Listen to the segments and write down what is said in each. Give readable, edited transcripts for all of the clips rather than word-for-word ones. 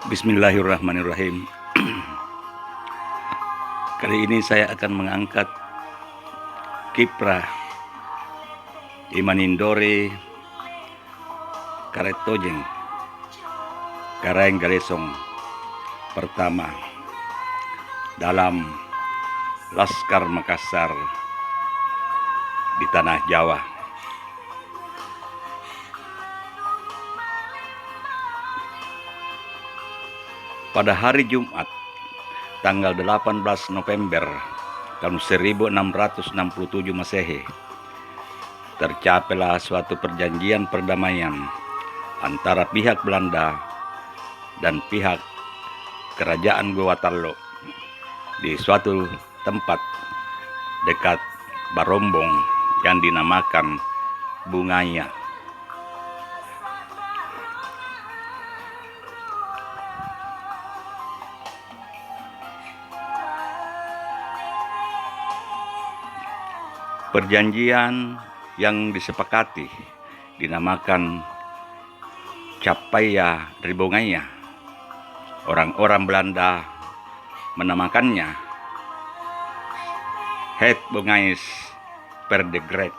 Bismillahirrahmanirrahim. Kali ini saya akan mengangkat kiprah Imanindore Karetojeng Karanggalesong pertama dalam Laskar Makassar di Tanah Jawa. Pada hari Jumat, tanggal 18 November tahun 1667 Masehi, tercapailah suatu perjanjian perdamaian antara pihak Belanda dan pihak Kerajaan Gorontalo di suatu tempat dekat Barombong yang dinamakan Bungaya. Perjanjian yang disepakati dinamakan Capaya dari Bungaya. Orang-orang Belanda menamakannya Het Bungayes Perdegret.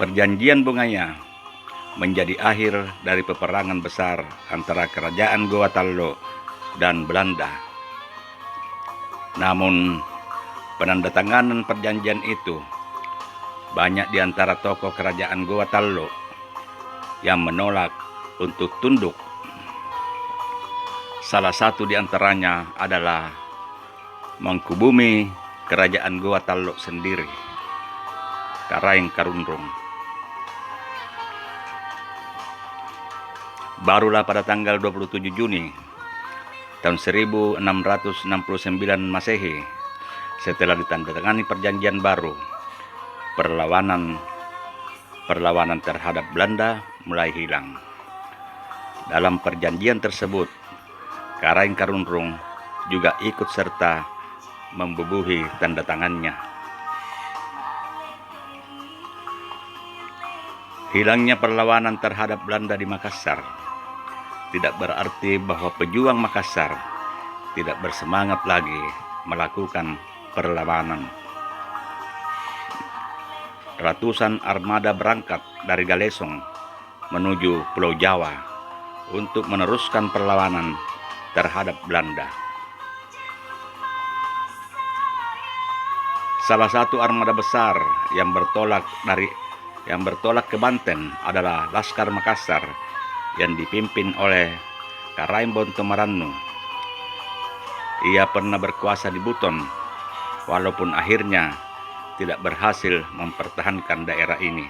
Perjanjian Bungaya menjadi akhir dari peperangan besar antara Kerajaan Gorontalo dan Belanda. Namun, penandatanganan perjanjian itu banyak di antara tokoh Kerajaan Gorontalo yang menolak untuk tunduk. Salah satu di antaranya adalah Mangkubumi Kerajaan Gorontalo sendiri, Karaeng Karunrung. Barulah pada tanggal 27 Juni tahun 1669 Masehi, setelah ditandatangani perjanjian baru, perlawanan terhadap Belanda mulai hilang. Dalam perjanjian tersebut, Karaeng Karunrung juga ikut serta membubuhi tanda tangannya. Hilangnya perlawanan terhadap Belanda di Makassar tidak berarti bahwa pejuang Makassar tidak bersemangat lagi melakukan perlawanan. Ratusan armada berangkat dari Galesong menuju Pulau Jawa untuk meneruskan perlawanan terhadap Belanda. Salah satu armada besar yang bertolak ke Banten adalah Laskar Makassar yang dipimpin oleh Karaimbon Tomarannu. Ia pernah berkuasa di Buton, walaupun akhirnya tidak berhasil mempertahankan daerah ini.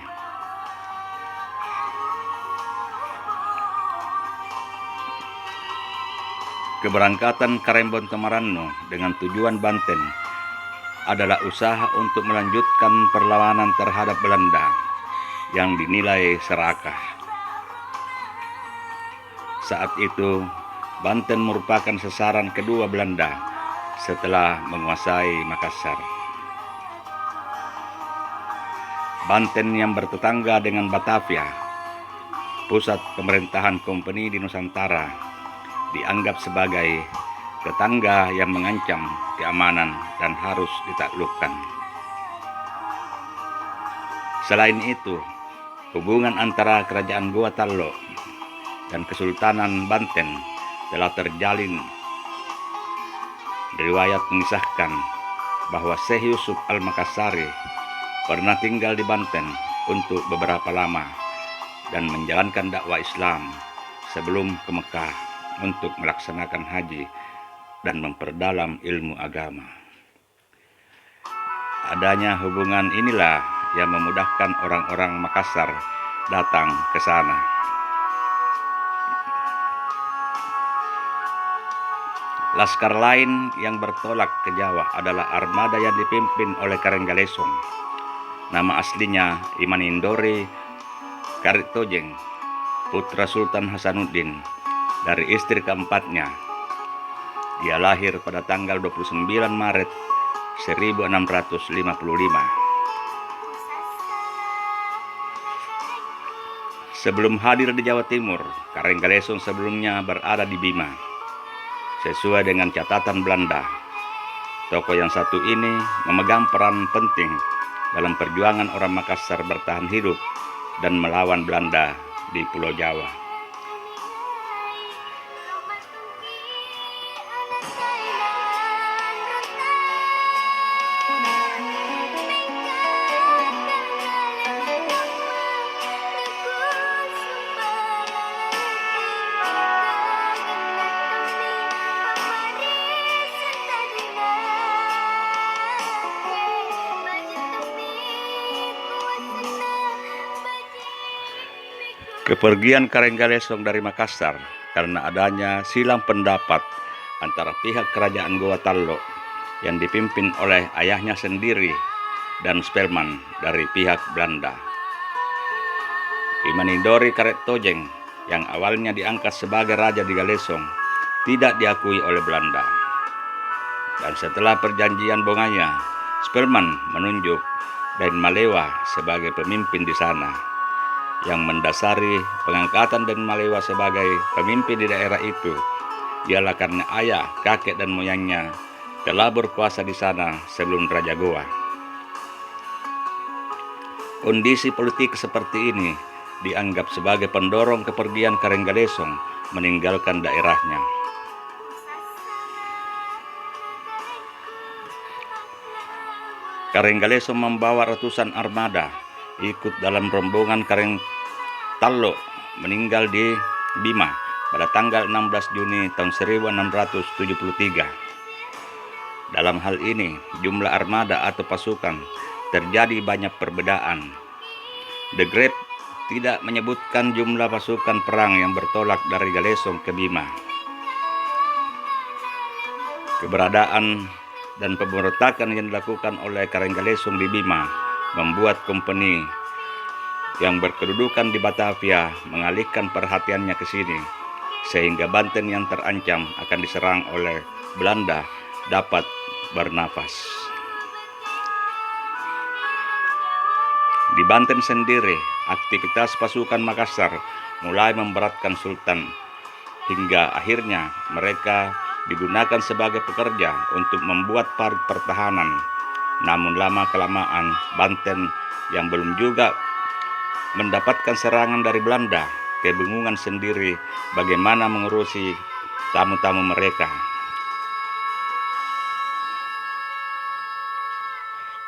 Keberangkatan Karaimbon Tomarannu dengan tujuan Banten adalah usaha untuk melanjutkan perlawanan terhadap Belanda yang dinilai serakah. Saat itu, Banten merupakan sasaran kedua Belanda setelah menguasai Makassar. Banten yang bertetangga dengan Batavia, pusat pemerintahan kompeni di Nusantara, dianggap sebagai tetangga yang mengancam keamanan dan harus ditaklukkan. Selain itu, hubungan antara Kerajaan Gorontalo dan Kesultanan Banten telah terjalin. Riwayat mengisahkan bahwa Syekh Yusuf Al-Makassari pernah tinggal di Banten untuk beberapa lama dan menjalankan dakwah Islam sebelum ke Mekah untuk melaksanakan haji dan memperdalam ilmu agama. Adanya hubungan inilah yang memudahkan orang-orang Makassar datang ke sana. Laskar lain yang bertolak ke Jawa adalah armada yang dipimpin oleh Karanggalesong. Nama aslinya Imanindore Karetojeng, putra Sultan Hasanuddin dari istri keempatnya. Ia lahir pada tanggal 29 Maret 1655. Sebelum hadir di Jawa Timur, Karenggalesong sebelumnya berada di Bima. Sesuai dengan catatan Belanda, tokoh yang satu ini memegang peran penting dalam perjuangan orang Makassar bertahan hidup dan melawan Belanda di Pulau Jawa. Kepergian Karenggalesong dari Makassar karena adanya silang pendapat antara pihak kerajaan Goa Tallo yang dipimpin oleh ayahnya sendiri dan Spelman dari pihak Belanda. Imanindori Karetojenc yang awalnya diangkat sebagai raja di Galesong tidak diakui oleh Belanda. Dan setelah perjanjian Bongaya, Spelman menunjuk Dain Malewa sebagai pemimpin di sana. Yang mendasari pengangkatan Dain Malewa sebagai pemimpin di daerah itu ialah karena ayah, kakek, dan moyangnya telah berkuasa di sana sebelum Raja Goa. Kondisi politik seperti ini dianggap sebagai pendorong kepergian Karenggalesong meninggalkan daerahnya. Karenggalesong membawa ratusan armada ikut dalam rombongan Kareng Tallo meninggal di Bima pada tanggal 16 Juni tahun 1673. Dalam hal ini, jumlah armada atau pasukan terjadi banyak perbedaan. De Graaf tidak menyebutkan jumlah pasukan perang yang bertolak dari Galesong ke Bima. Keberadaan dan pemberontakan yang dilakukan oleh Karenggalesong di Bima membuat kompeni yang berkedudukan di Batavia mengalihkan perhatiannya ke sini, sehingga Banten yang terancam akan diserang oleh Belanda dapat bernafas. Di Banten sendiri, aktivitas pasukan Makassar mulai memberatkan Sultan, hingga akhirnya mereka digunakan sebagai pekerja untuk membuat parit pertahanan. Namun lama-kelamaan Banten yang belum juga mendapatkan serangan dari Belanda kebingungan sendiri bagaimana mengurusi tamu-tamu mereka.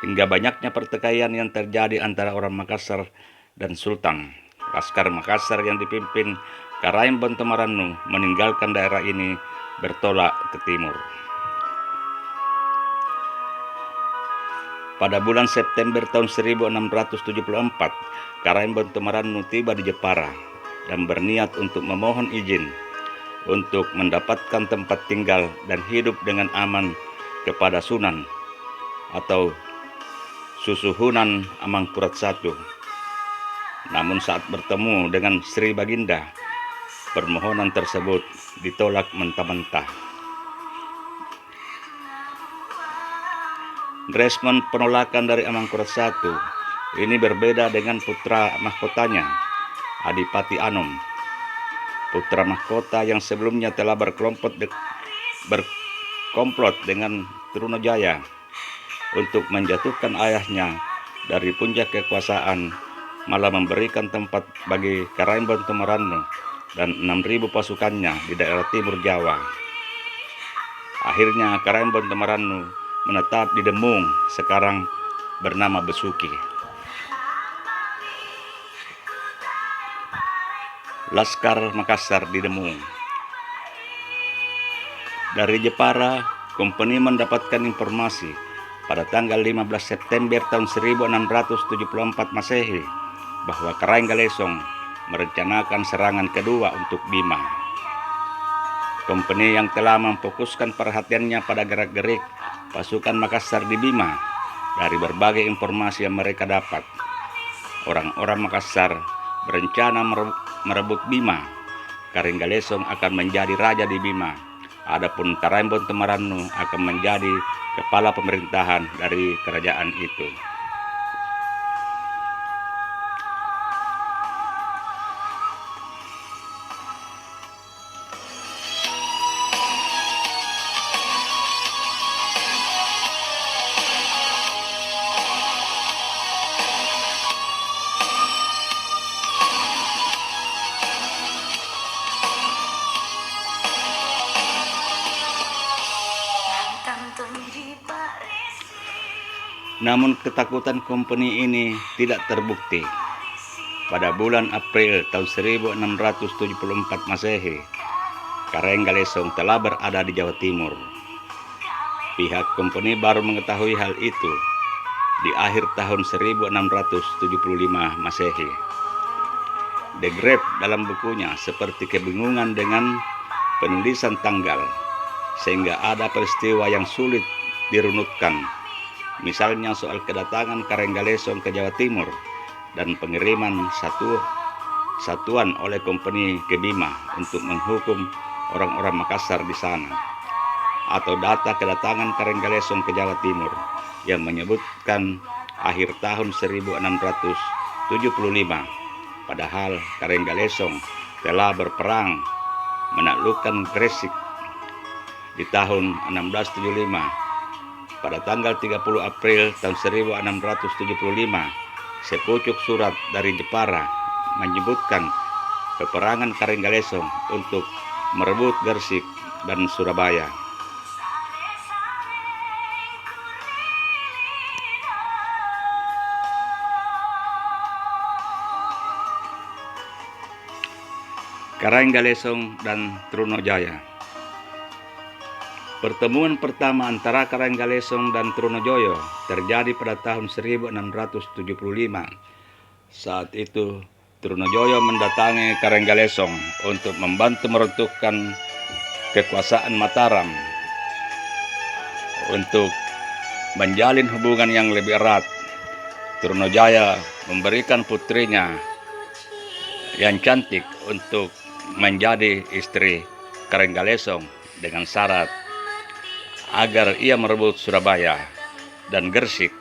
Hingga banyaknya pertikaian yang terjadi antara orang Makassar dan Sultan. Laskar Makassar yang dipimpin Karain Bontomaranu meninggalkan daerah ini bertolak ke timur. Pada bulan September tahun 1674, Karain Bontomaranu tiba di Jepara dan berniat untuk memohon izin untuk mendapatkan tempat tinggal dan hidup dengan aman kepada Sunan atau Susuhunan Amangkurat I. Namun saat bertemu dengan Sri Baginda, permohonan tersebut ditolak mentah-mentah. Respon penolakan dari Amangkurat I ini berbeda dengan putra mahkotanya, Adipati Anom. Putra mahkota yang sebelumnya telah berkomplot dengan Trunajaya untuk menjatuhkan ayahnya dari puncak kekuasaan, malah memberikan tempat bagi Karain Bontomaranu dan 6.000 pasukannya di daerah timur Jawa. Akhirnya Karain Bontomaranu menetap di Demung, sekarang bernama Besuki. Laskar Makassar di Demung. Dari Jepara, kompeni mendapatkan informasi pada tanggal 15 September tahun 1674 Masehi bahwa Karenggalesong merencanakan serangan kedua untuk Bima. Kompeni yang telah memfokuskan perhatiannya pada gerak-gerik pasukan Makassar di Bima dari berbagai informasi yang mereka dapat. Orang-orang Makassar berencana merebut Bima. Karenggalesong akan menjadi raja di Bima. Adapun Karain Bontomaranu akan menjadi kepala pemerintahan dari kerajaan itu. Namun ketakutan company ini tidak terbukti. Pada bulan April tahun 1674 Masehi, Karenggalesong telah berada di Jawa Timur. Pihak company baru mengetahui hal itu di akhir tahun 1675 Masehi. De Graaf dalam bukunya seperti kebingungan dengan penulisan tanggal, sehingga ada peristiwa yang sulit dirunutkan. Misalnya soal kedatangan Karenggalesong ke Jawa Timur dan pengiriman satuan oleh company ke Bima untuk menghukum orang-orang Makassar di sana, atau data kedatangan Karenggalesong ke Jawa Timur yang menyebutkan akhir tahun 1675, padahal Karenggalesong telah berperang menaklukkan Gresik di tahun 1675. Pada tanggal 30 April tahun 1675, sepucuk surat dari Jepara menyebutkan peperangan Karenggalesong untuk merebut Gresik dan Surabaya. Karenggalesong dan Trunojaya. Pertemuan pertama antara Karenggalesong dan Trunojoyo terjadi pada tahun 1675. Saat itu Trunojoyo mendatangi Karenggalesong untuk membantu meruntuhkan kekuasaan Mataram untuk menjalin hubungan yang lebih erat. Trunojaya memberikan putrinya yang cantik untuk menjadi istri Karenggalesong dengan syarat agar ia merebut Surabaya dan Gresik.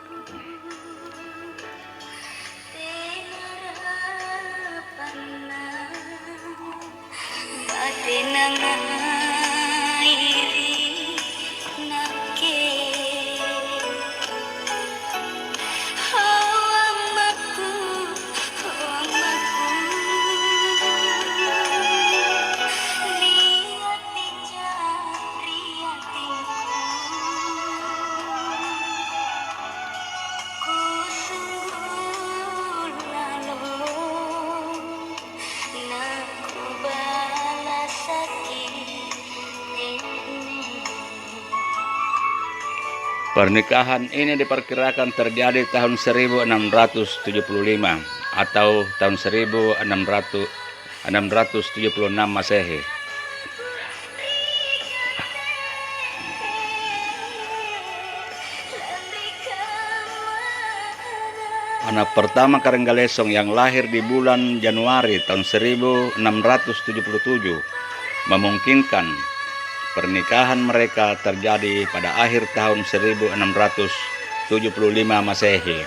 Pernikahan ini diperkirakan terjadi tahun 1675 atau tahun 1676 Masehi. Anak pertama Karenggalesong yang lahir di bulan Januari tahun 1677 memungkinkan pernikahan mereka terjadi pada akhir tahun 1675 Masehi.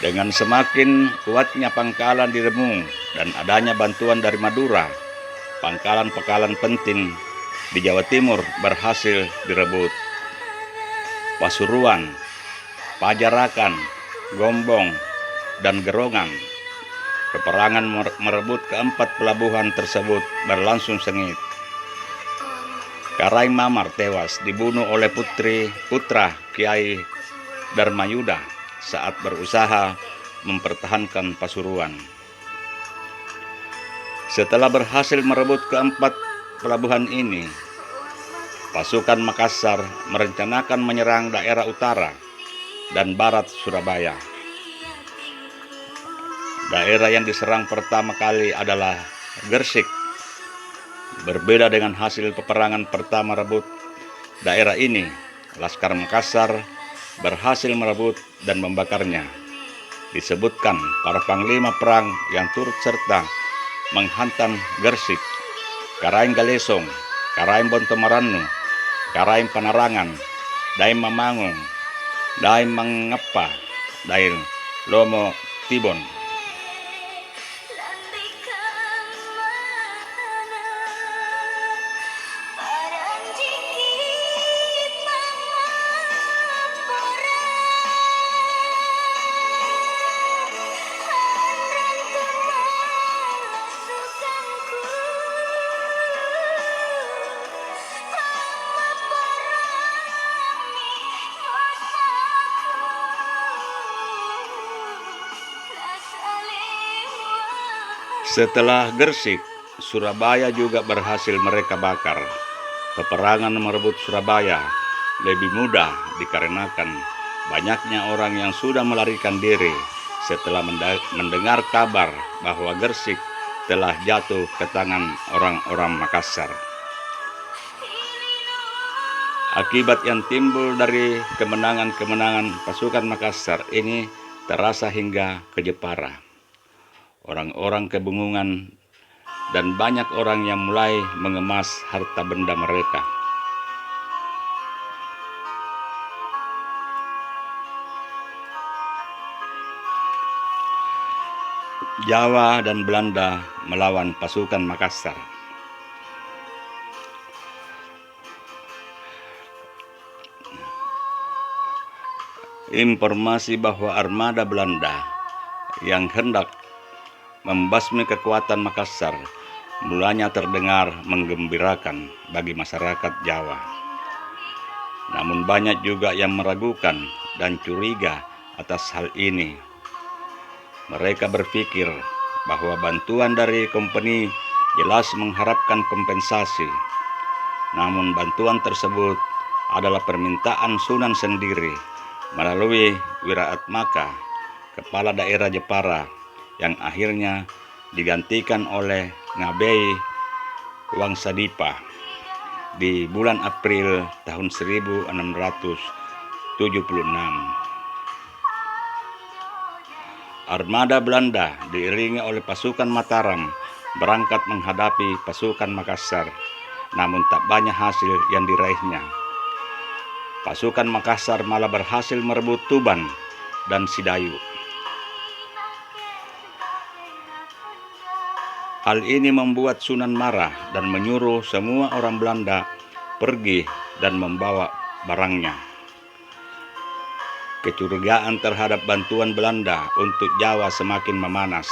Dengan semakin kuatnya pangkalan di Remung dan adanya bantuan dari Madura, pangkalan-pangkalan penting di Jawa Timur berhasil direbut. Pasuruan, Pajarakan, Gombong, dan Gerongan. Peperangan merebut keempat pelabuhan tersebut berlangsung sengit. Karaing Mamar tewas dibunuh oleh putra Kiai Darmayuda saat berusaha mempertahankan Pasuruan. Setelah berhasil merebut keempat pelabuhan ini, pasukan Makassar merencanakan menyerang daerah utara dan barat Surabaya. Daerah yang diserang pertama kali adalah Gresik. Berbeda dengan hasil peperangan pertama rebut daerah ini, Laskar Makassar berhasil merebut dan membakarnya. Disebutkan para panglima perang yang turut serta menghantam Gresik: Karaing Galesong, Karaing Bontomaranu, Karaing Panarangan, Daim Mamangung, Daim Mangepa, Daim Lomo Tibon. Setelah Gersik, Surabaya juga berhasil mereka bakar. Peperangan merebut Surabaya lebih mudah dikarenakan banyaknya orang yang sudah melarikan diri setelah mendengar kabar bahwa Gersik telah jatuh ke tangan orang-orang Makassar. Akibat yang timbul dari kemenangan-kemenangan pasukan Makassar ini terasa hingga ke Jepara. Orang-orang kebingungan dan banyak orang yang mulai mengemas harta benda mereka. Jawa dan Belanda melawan pasukan Makassar. Informasi bahwa armada Belanda yang hendak membasmi kekuatan Makassar mulanya terdengar menggembirakan bagi masyarakat Jawa. Namun banyak juga yang meragukan dan curiga atas hal ini. Mereka berpikir bahwa bantuan dari kompeni jelas mengharapkan kompensasi. Namun bantuan tersebut adalah permintaan Sunan sendiri melalui Wiraatmaka, kepala daerah Jepara, yang akhirnya digantikan oleh Ngabei Wangsadipa di bulan April tahun 1676. Armada Belanda diiringi oleh pasukan Mataram berangkat menghadapi pasukan Makassar, namun tak banyak hasil yang diraihnya. Pasukan Makassar malah berhasil merebut Tuban dan Sidayu. Hal ini membuat Sunan marah dan menyuruh semua orang Belanda pergi dan membawa barangnya. Kecurigaan terhadap bantuan Belanda untuk Jawa semakin memanas.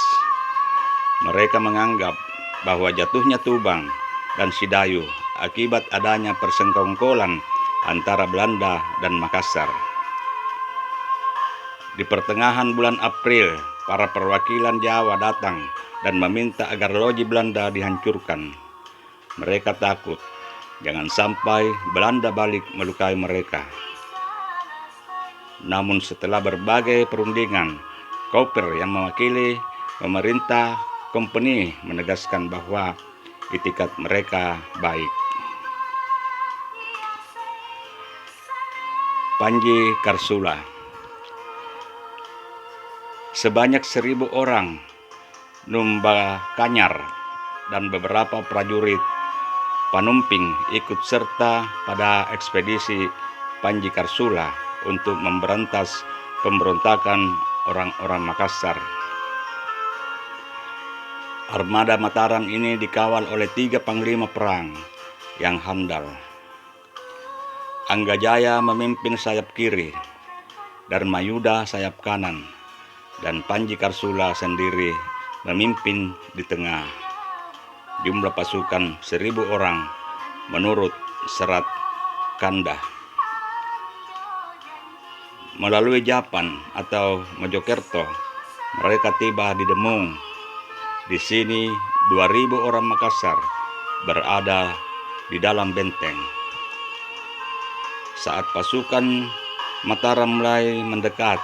Mereka menganggap bahwa jatuhnya Tuban dan Sidayu akibat adanya persengkongkolan antara Belanda dan Makassar. Di pertengahan bulan April, para perwakilan Jawa datang dan meminta agar loji Belanda dihancurkan. Mereka takut jangan sampai Belanda balik melukai mereka. Namun setelah berbagai perundingan, Cooper yang mewakili pemerintah kompeni menegaskan bahwa itikat mereka baik. Panji Karsula. Sebanyak 1.000 orang Numba Kanyar dan beberapa prajurit Panumping ikut serta pada ekspedisi Panji Karsula untuk memberantas pemberontakan orang-orang Makassar. Armada Mataram ini dikawal oleh 3 panglima perang yang handal. Anggajaya memimpin sayap kiri, Dharmayuda sayap kanan, dan Panji Karsula sendiri memimpin di tengah. Jumlah pasukan 1.000 orang menurut Serat Kandah. Melalui Japan atau Mojokerto, mereka tiba di Demung. Di sini 2.000 orang Makassar berada di dalam benteng. Saat pasukan Mataram mulai mendekat,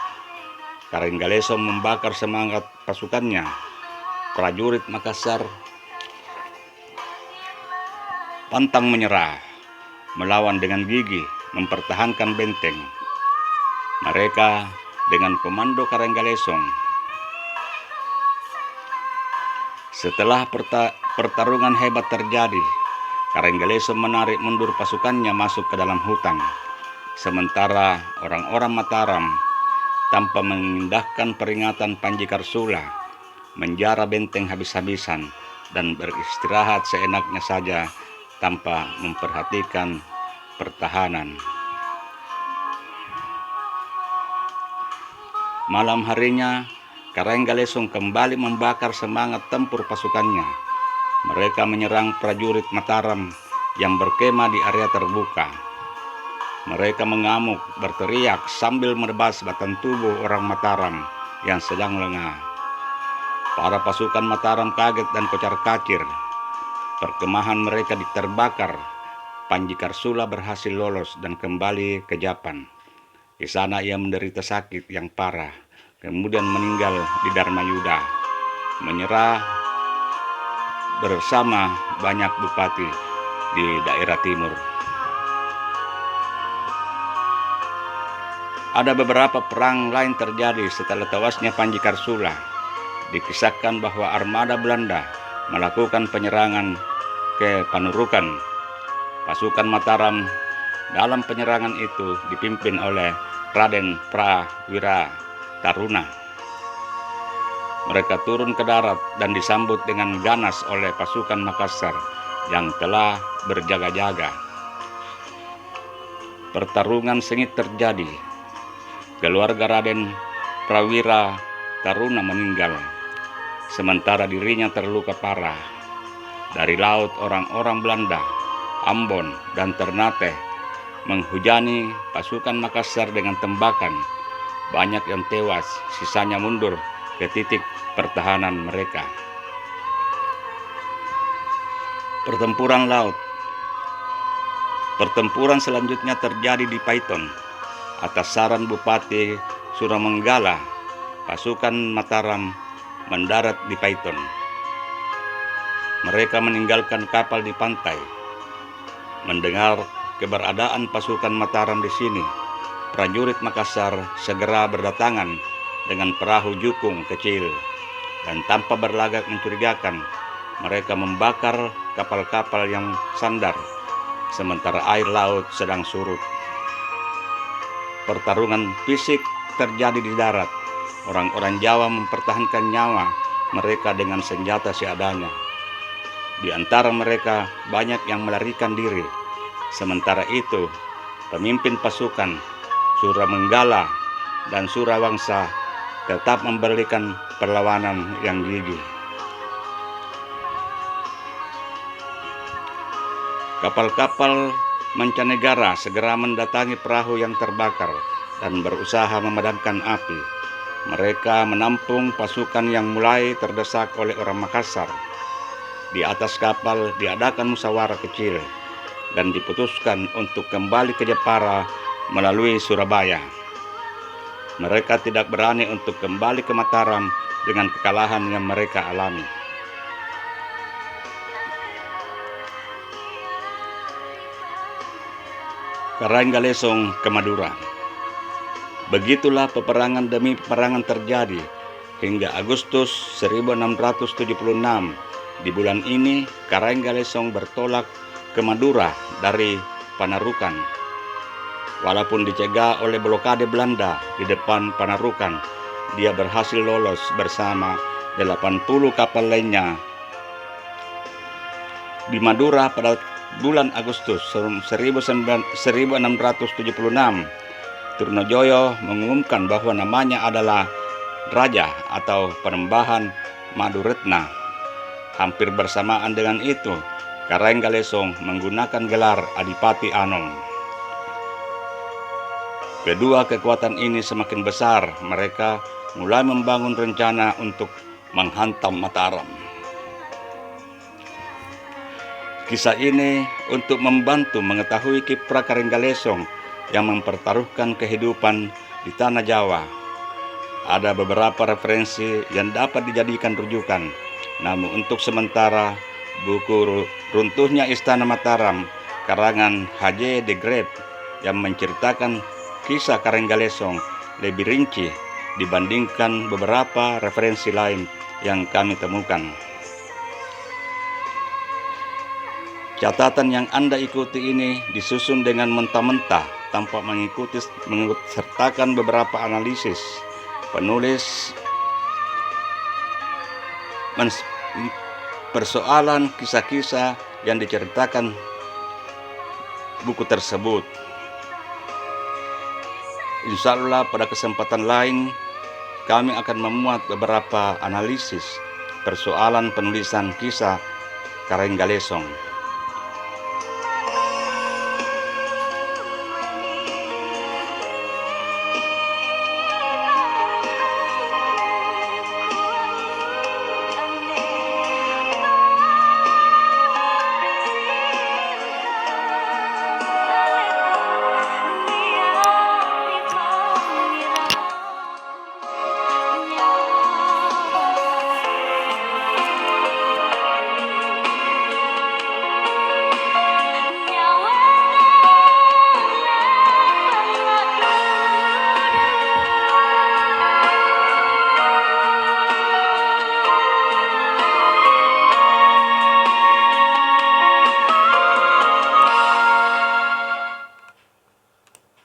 Karenggalesom membakar semangat pasukannya. Prajurit Makassar pantang menyerah, melawan dengan gigih mempertahankan benteng. Mereka dengan komando Karenggalesom. Setelah pertarungan hebat terjadi, Karenggalesom menarik mundur pasukannya masuk ke dalam hutan. Sementara orang-orang Mataram tanpa mengindahkan peringatan Panji Karsula menjara benteng habis-habisan dan beristirahat seenaknya saja tanpa memperhatikan pertahanan. Malam harinya, Karenggalesom kembali membakar semangat tempur pasukannya. Mereka menyerang prajurit Mataram yang berkemah di area terbuka. Mereka mengamuk, berteriak sambil menebas batang tubuh orang Mataram yang sedang lengah. Para pasukan Mataram kaget dan kocar-kacir. Perkemahan mereka diterbakar. Panji Karsula berhasil lolos dan kembali ke Japan. Di sana ia menderita sakit yang parah, kemudian meninggal di Dharmayuda, menyerah bersama banyak bupati di daerah timur. Ada beberapa perang lain terjadi setelah tewasnya Panji Karsula. Dikisahkan bahwa armada Belanda melakukan penyerangan ke Panurukan. Pasukan Mataram dalam penyerangan itu dipimpin oleh Raden Prawira Taruna. Mereka turun ke darat dan disambut dengan ganas oleh pasukan Makassar yang telah berjaga-jaga. Pertarungan sengit terjadi. Keluarga Raden Prawira Taruna meninggal, sementara dirinya terluka parah. Dari laut orang-orang Belanda, Ambon, dan Ternate menghujani pasukan Makassar dengan tembakan. Banyak yang tewas, sisanya mundur ke titik pertahanan mereka. Pertempuran laut. Pertempuran selanjutnya terjadi di Paiton. Atas saran Bupati Suramenggala, pasukan Mataram mendarat di Paiton. Mereka meninggalkan kapal di pantai. Mendengar keberadaan pasukan Mataram di sini, prajurit Makassar segera berdatangan dengan perahu jukung kecil, dan tanpa berlagak mencurigakan, mereka membakar kapal-kapal yang sandar, sementara air laut sedang surut. Pertarungan fisik terjadi di darat. Orang-orang Jawa mempertahankan nyawa mereka dengan senjata seadanya. Di antara mereka banyak yang melarikan diri. Sementara itu, pemimpin pasukan Suramenggala dan Surawangsa tetap memberikan perlawanan yang gigih. Kapal-kapal mancanegara segera mendatangi perahu yang terbakar dan berusaha memadamkan api. Mereka menampung pasukan yang mulai terdesak oleh orang Makassar. Di atas kapal diadakan musyawarah kecil dan diputuskan untuk kembali ke Jepara melalui Surabaya. Mereka tidak berani untuk kembali ke Mataram dengan kekalahan yang mereka alami. Karangalesong ke Madura. Begitulah peperangan demi peperangan terjadi hingga Agustus 1676. Di bulan ini, Karangalesong bertolak ke Madura dari Panarukan. Walaupun dicegah oleh blokade Belanda di depan Panarukan, dia berhasil lolos bersama 80 kapal lainnya. Di Madura pada bulan Agustus 1676, Trunojoyo mengumumkan bahwa namanya adalah Raja atau Penembahan Maduretna. Hampir bersamaan dengan itu, Karangalesong menggunakan gelar Adipati Anom. Kedua kekuatan ini semakin besar. Mereka mulai membangun rencana untuk menghantam Mataram. Kisah ini untuk membantu mengetahui kiprah Karangalesong yang mempertaruhkan kehidupan di tanah Jawa. Ada beberapa referensi yang dapat dijadikan rujukan, namun untuk sementara buku Runtuhnya Istana Mataram karangan H.J. de Graaf yang menceritakan kisah Karangalesong lebih rinci dibandingkan beberapa referensi lain yang kami temukan. Catatan yang Anda ikuti ini disusun dengan mentah-mentah tanpa mengikutsertakan beberapa analisis. Penulis persoalan kisah-kisah yang diceritakan buku tersebut. Insya Allah pada kesempatan lain kami akan memuat beberapa analisis persoalan penulisan kisah Karangalesong.